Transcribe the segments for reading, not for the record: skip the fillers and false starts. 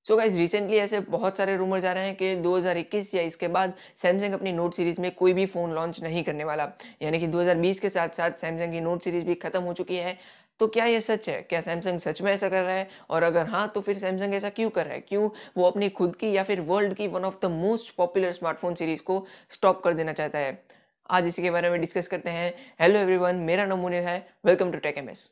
So guys recently ऐसे बहुत सारे रूमर्स आ रहे हैं कि 2021 या इसके बाद सैमसंग अपनी नोट सीरीज में कोई भी फ़ोन लॉन्च नहीं करने वाला। यानी कि 2020 के साथ-साथ सैमसंग की नोट सीरीज भी खत्म हो चुकी है। तो क्या ये सच है? क्या सैमसंग सच में ऐसा कर रहा है? और अगर हाँ, तो फिर सैमसंग ऐसा क्यों कर रहा है? क्यों वो अपनी खुद की या फिर वर्ल्ड की one of the most popular smartphone series को स्टॉप कर देना चाहता है? आज इसी के बारे में डिस्कस करते हैं। हेलो एवरीवन, मेरा नाम मुनीर है। Welcome to tech MS.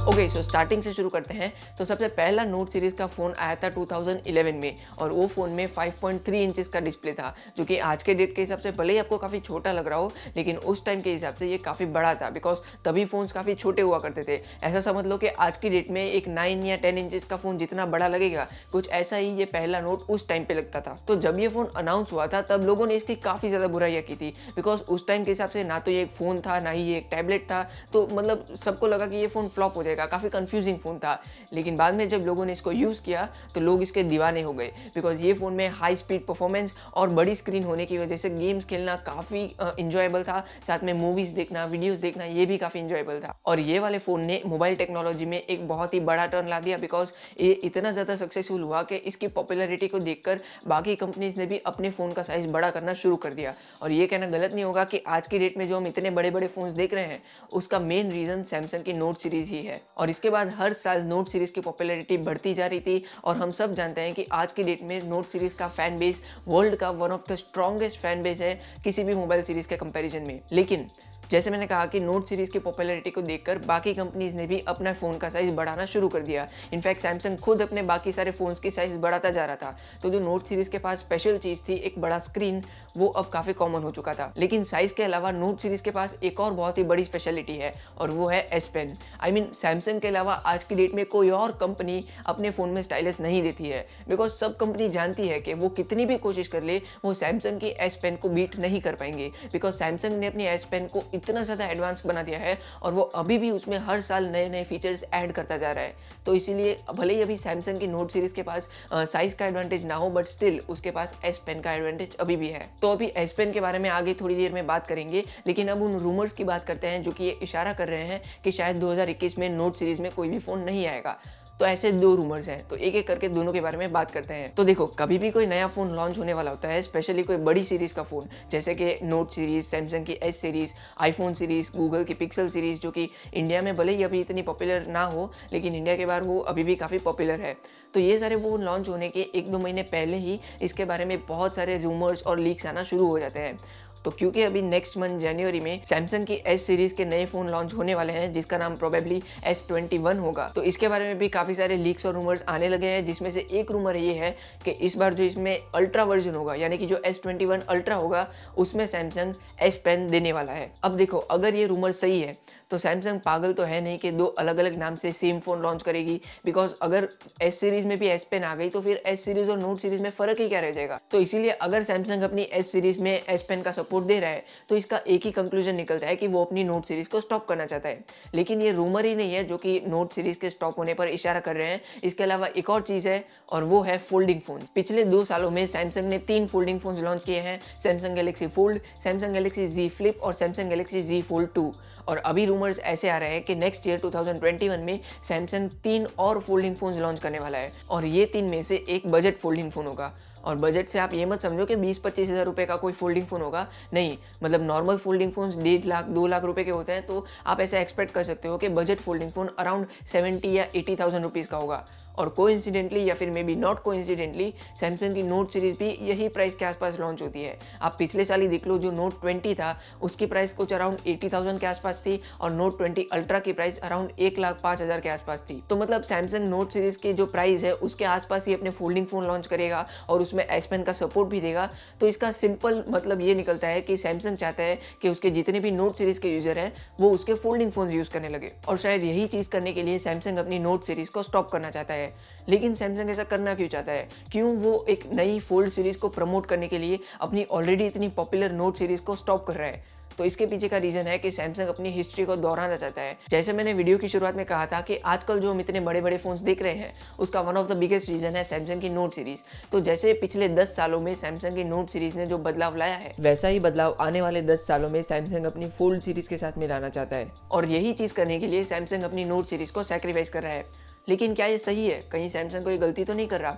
Okay, so starting से शुरू करते हैं। तो सबसे पहला नोट सीरीज़ का फ़ोन आया था 2011 में और वो फ़ोन में 5.3 इंचेस का डिस्प्ले था, जो कि आज के डेट के हिसाब से भले ही आपको काफ़ी छोटा लग रहा हो, लेकिन उस टाइम के हिसाब से ये काफ़ी बड़ा था बिकॉज़ तभी फ़ोन्स काफ़ी छोटे हुआ करते थे। ऐसा समझ लो कि आज की डेट में एक 9 या 10 इंचेस का फ़ोन जितना बड़ा लगेगा, कुछ ऐसा ही ये पहला नोट उस टाइम पे लगता था। तो जब ये फ़ोन अनाउंस हुआ था, तब लोगों ने इसकी काफ़ी ज़्यादा बुराइयाँ की थी बिकॉज़ उस टाइम के हिसाब से ना तो ये एक फ़ोन था, ना ही ये एक टैबलेट था। तो मतलब सबको लगा कि ये फ़ोन फ्लॉप हो जाएगा, काफ़ी कन्फ्यूज़िंग फ़ोन था। लेकिन बाद में जब लोगों ने इसको यूज़ किया तो लोग इसके दीवाने हो गए बिकॉज़ ये फ़ोन में हाई स्पीड परफॉर्मेंस और बड़ी स्क्रीन होने की वजह से गेम्स खेलना काफ़ी एन्जॉयबल था। साथ में मूवीज़ देखना, वीडियोज़ देखना ये भी काफ़ी एन्जॉयबल था। और ये वाले फ़ोन ने मोबाइल टेक्नोलॉजी में एक बहुत ही बड़ा टर्न ला दिया बिकॉज़ ये इतना ज़्यादा सक्सेसफुल हुआ कि इसकी पॉपुलैरिटी को देखकर बाकी कंपनीज़ ने भी अपने फ़ोन का साइज़ बड़ा करना शुरू कर दिया। और ये कहना गलत नहीं होगा कि आज की डेट में जो हम इतने बड़े-बड़े फ़ोन्स देख रहे हैं, उसका मेन रीज़न सैमसंग की नोट सीरीज़ ही है। और इसके बाद हर साल नोट सीरीज़ की पॉपुलैरिटी बढ़ती जा रही थी और हम सब जानते हैं कि आज की डेट में नोट सीरीज़ का फैन बेस वर्ल्ड का one of the strongest fan base है किसी भी मोबाइल सीरीज़ के कंपैरिजन में। लेकिन जैसे मैंने कहा कि नोट सीरीज़ की पॉपुलैरिटी को देखकर बाकी कंपनीज़ ने भी अपना फ़ोन का साइज़ बढ़ाना शुरू कर दिया। इनफैक्ट सैमसंग खुद अपने बाकी सारे फ़ोन्स की साइज़ बढ़ाता जा रहा था। तो जो नोट सीरीज़ के पास स्पेशल चीज़ थी, एक बड़ा स्क्रीन, वो अब काफ़ी कॉमन हो चुका था। लेकिन साइज़ के अलावा नोट सीरीज़ के पास एक और बहुत ही बड़ी स्पेशलिटी है और वो है S pen. I mean Samsung के अलावा आज की डेट में कोई और कंपनी अपने फ़ोन में स्टाइलस नहीं देती है बिकॉज़ सब कंपनी जानती है कि वो कितनी भी कोशिश कर ले, वो सैमसंग की एस पेन को बीट नहीं कर पाएँगे बिकॉज़ सैमसंग ने अपनी एस पेन को इतना ज़्यादा एडवांस बना दिया है और वो अभी भी उसमें हर साल नए-नए फीचर्स ऐड करता जा रहा है। तो इसीलिए भले ही अभी सैमसंग की नोट सीरीज़ के पास साइज़ का एडवांटेज ना हो, बट स्टिल उसके पास एस पेन का एडवांटेज अभी भी है। तो अभी एस पेन के बारे में आगे थोड़ी देर में बात करेंगे, लेकिन अब उन रूमर्स की बात करते हैं जो कि ये इशारा कर रहे हैं कि शायद 2021 में नोट सीरीज़ में कोई भी फ़ोन नहीं आएगा। तो ऐसे 2 रूमर्स हैं, तो एक-एक करके दोनों के बारे में बात करते हैं। तो देखो, कभी भी कोई नया फ़ोन लॉन्च होने वाला होता है, स्पेशली कोई बड़ी सीरीज़ का फ़ोन, जैसे कि नोट सीरीज़, सैमसंग की S series, iPhone series, Google की पिक्सल सीरीज़, जो कि इंडिया में भले ही अभी इतनी पॉपुलर ना हो, लेकिन इंडिया के बाहर वो अभी भी काफ़ी पॉपुलर है। तो ये सारे फ़ोन लॉन्च होने के 1-2 महीने पहले ही इसके बारे में बहुत सारे रूमर्स और लीक्स आना शुरू हो जाते हैं। तो क्योंकि अभी नेक्स्ट मंथ जनवरी में सैमसंग की एस सीरीज़ के नए फ़ोन लॉन्च होने वाले हैं, जिसका नाम प्रोबेबली S21 होगा। तो इसके बारे में भी काफ़ी सारे लीक्स और रूमर्स आने लगे हैं, जिसमें से एक रूमर ये है कि इस बार जो इसमें अल्ट्रा वर्जन होगा, यानी कि जो S21 अल्ट्रा होगा, उसमें सैमसंग एस पेन देने वाला है। अब देखो, अगर ये रूमर सही है तो सैमसंग पागल तो है नहीं कि 2 अलग-अलग नाम से सेम फ़ोन लॉन्च करेगी बिकॉज़ अगर एस सीरीज़ में भी एस पेन आ गई तो फिर एस सीरीज़ और नोट सीरीज़ में फ़र्क ही क्या रह जाएगा। तो इसीलिए अगर सैमसंग अपनी एस सीरीज़ में एस पेन का सपोर्ट दे रहा है तो इसका एक ही कंक्लूजन निकलता है कि वो अपनी नोट सीरीज़ को स्टॉप करना चाहता है। लेकिन ये रूमर ही नहीं है जो कि नोट सीरीज़ के स्टॉप होने पर इशारा कर रहे हैं। इसके अलावा एक और चीज़ है और वो है फोल्डिंग फ़ोन। पिछले 2 सालों में सैमसंग ने 3 फोल्डिंग फ़ोन्स लॉन्च किए हैं, Samsung Galaxy fold, Samsung Galaxy Z flip और सैमसंग गैलेक्सी Z फोल्ड 2। और अभी रूमर्स ऐसे आ रहे हैं कि नेक्स्ट ईयर 2021 में सैमसंग 3 और फोल्डिंग फ़ोन्स लॉन्च करने वाला है और ये 3 में से एक बजट फोल्डिंग फ़ोन होगा। और बजट से आप ये मत समझो कि 20-25 हज़ार रुपये का कोई फोल्डिंग फ़ोन होगा, नहीं, मतलब normal folding phones 1.5 lakh 2 lakh रुपए के होते हैं, तो आप ऐसा एक्सपेक्ट कर सकते हो कि बजट फोल्डिंग फ़ोन अराउंड 70 या 80,000 रुपीज़ का होगा। और कोइंसिडेंटली या फिर may be not coincidentally Samsung की नोट सीरीज़ भी यही प्राइस के आसपास लॉन्च होती है। आप पिछले साल ही देख लो, जो नोट 20 था उसकी प्राइस कुछ अराउंड 80,000 के आसपास थी और नोट 20 अल्ट्रा की प्राइस अराउंड 1,05,000 के आसपास थी। तो मतलब सैमसंग नोट सीरीज़ की जो प्राइस है उसके आसपास ही अपने फोल्डिंग फ़ोन लॉन्च करेगा और उसमें एस पेन का सपोर्ट भी देगा। तो इसका सिंपल मतलब ये निकलता है कि सैमसंग चाहता है कि उसके जितने भी नोट सीरीज़ के यूज़र हैं वो उसके फोल्डिंग फ़ोन्स यूज़ करने लगे और शायद यही चीज़ करने के लिए सैमसंग अपनी नोट सीरीज़ को स्टॉप करना चाहता है। लेकिन सैमसंग ऐसा करना क्यों चाहता है? क्यों वो एक नई फोल्ड सीरीज़ को प्रमोट करने के लिए अपनी ऑलरेडी इतनी पॉपुलर नोट सीरीज़ को स्टॉप कर रहा है? तो इसके पीछे का रीजन है कि सैमसंग अपनी हिस्ट्री को दोहराना चाहता है। जैसे मैंने वीडियो की शुरुआत में कहा था कि आजकल जो हम इतने बड़े बड़े फोन्स देख रहे हैं उसका one of the biggest reason है सैमसंग की नोट सीरीज। तो जैसे पिछले 10 सालों में सैमसंग की नोट सीरीज ने जो बदलाव लाया है, वैसा ही बदलाव आने वाले 10 सालों में सैमसंग अपनी फोल्ड सीरीज के साथ में लाना चाहता है। और यही चीज करने के लिए सैमसंग अपनी नोट सीरीज को सैक्रिफाइस कर रहा है। लेकिन क्या ये सही है? कहीं सैमसंग कोई गलती तो नहीं कर रहा?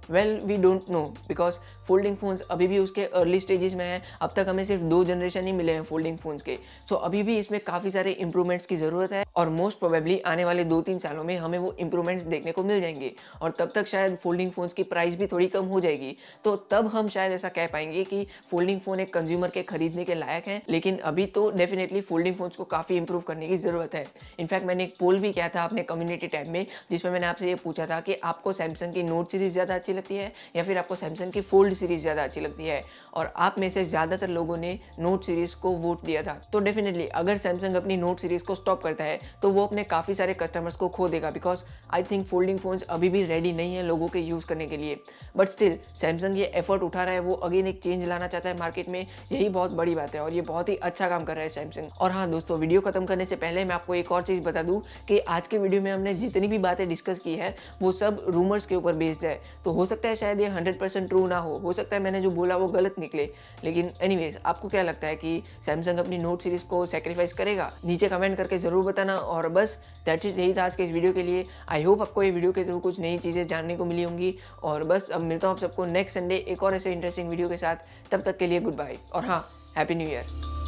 Well we don't know, because folding phones अभी भी उसके अर्ली स्टेजेस में हैं। अब तक हमें सिर्फ 2 जनरेशन ही मिले हैं फोल्डिंग फ़ोन्स के। सो अभी भी इसमें काफ़ी सारे इंप्रूवमेंट्स की ज़रूरत है और मोस्ट प्रोबेबली आने वाले 2-3 सालों में हमें वो इंप्रूवमेंट्स देखने को मिल जाएंगे और तब तक शायद फोल्डिंग फ़ोन्स की प्राइस भी थोड़ी कम हो जाएगी। तो तब हम शायद ऐसा कह पाएंगे कि फोल्डिंग फ़ोन एक कंज्यूमर के खरीदने के लायक हैं। लेकिन अभी तो डेफिनेटली फोल्डिंग फ़ोन्स को काफ़ी इंप्रूव करने की ज़रूरत है। इनफैक्ट मैंने एक पोल भी किया था अपने कम्युनिटी टैब में, जिसमें मैंने आपसे ये पूछा था कि आपको सैमसंग की नोट सीरीज़ ज़्यादा अच्छी लगती है या फिर आपको सैमसंग की फोल्ड सीरीज ज़्यादा अच्छी लगती है, और आप में से ज़्यादातर लोगों ने नोट सीरीज को वोट दिया था। तो डेफिनेटली अगर सैमसंग अपनी नोट सीरीज को स्टॉप करता है तो वो अपने काफ़ी सारे कस्टमर्स को खो देगा, because I think folding phones अभी भी रेडी नहीं है लोगों के यूज़ करने के लिए। बट स्टिल सैमसंग ये एफर्ट उठा रहा है, वो अगेन एक चेंज लाना चाहता है मार्केट में। यही बहुत बड़ी बात है और ये बहुत ही अच्छा काम कर रहा है सैमसंग। और हाँ दोस्तों, वीडियो खत्म करने से पहले मैं आपको एक और चीज़ बता दूँ कि आज के वीडियो में हमने जितनी भी बातें डिस्कस की है वो सब रूमर्स के ऊपर बेस्ड है। तो हो सकता है शायद ये 100% ट्रू ना हो सकता है मैंने जो बोला वो गलत निकले। लेकिन एनीवेज, आपको क्या लगता है कि सैमसंग अपनी नोट सीरीज को सैक्रिफाइस करेगा? नीचे कमेंट करके जरूर बताना। और बस दैट्स इट, यही था आज के इस वीडियो के लिए। आई होप आपको ये वीडियो के थ्रू कुछ नई चीज़ें जानने को मिली होंगी। और बस अब मिलता हूँ आप सबको नेक्स्ट संडे एक और ऐसे इंटरेस्टिंग वीडियो के साथ। तब तक के लिए गुड बाय और हाँ, हैप्पी न्यू ईयर।